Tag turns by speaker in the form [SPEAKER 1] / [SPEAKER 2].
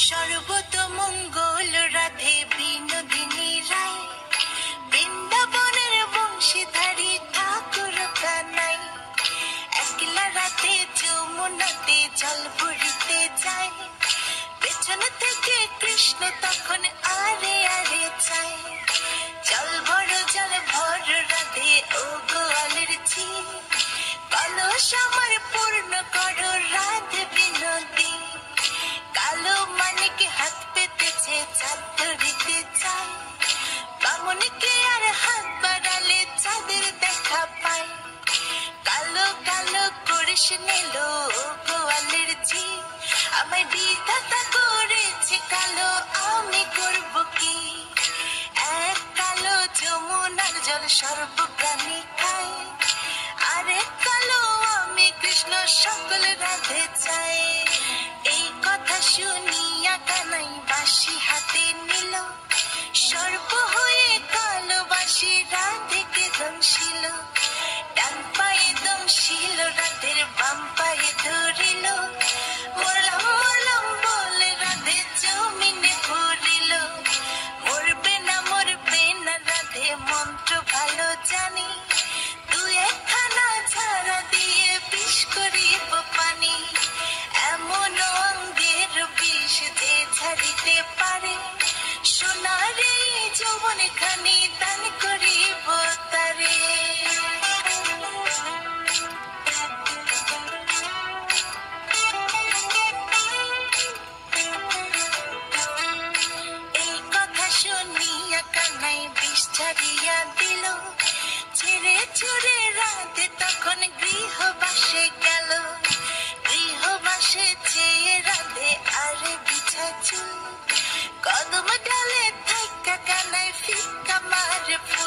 [SPEAKER 1] সর্বতমঙ্গল রাধে বিনোদিনী রায়, বৃন্দাবনের বংশীধারী ঠাকুর কানাই। একলা রাতে যমুনাতে জল ভরিতে যায়, পেছন থেকে কৃষ্ণ তখন আরে আরে চায়। জল ভর রাধে ও গোয়ালের ঝি, কলস আমার পূর্ণ করো রাধে বিনোদী। কালো মানিকে হাত পেতেছে চাঁদ ধরিতে চায়, বামনকে আর হাত বাড়ালে চাঁদের দেখা পায়। কালো কালো করিস নিল গোয়ালের ঝি, আমায় বিধাতা করেছে কালো, আমি করব কি? এক কালো যমুনার জল সর্বপ্রাণী খায়, আরেক কালো আমি কৃষ্ণ সকল রাধে চাই। এই কথা শুনিয়া কানাই বাঁশি হাতে নিল, সর্প হয়ে কালো বাঁশি রাধেকে দংশিল। ডান পায়ে দংশিল রাধের, বাম পায়ে ধরিল, মরলাম মরলাম বলে রাধে জমিনে পড়িল। মরবে না রাধে মন্ত্র ভালো জানি, তুই একখানা ঝাড়া দিয়ে বিষ করিব পানি। এমন অঙ্গের বিষ যে ঝাড়িতে পারে, সোনার এই যৌবন খানি দান করিব তারে। এই কথা শুনিয়া কানাই বিষ ছাড়িয়া দিল, ছেড়ে ছুড়ে রাধে তখন গৃহবাসে গেল। গৃহবাসে চেয়ে রাধে আরে বিছা চুল, কদম ডালে থাকা কানাই ফিকা মার ফুল।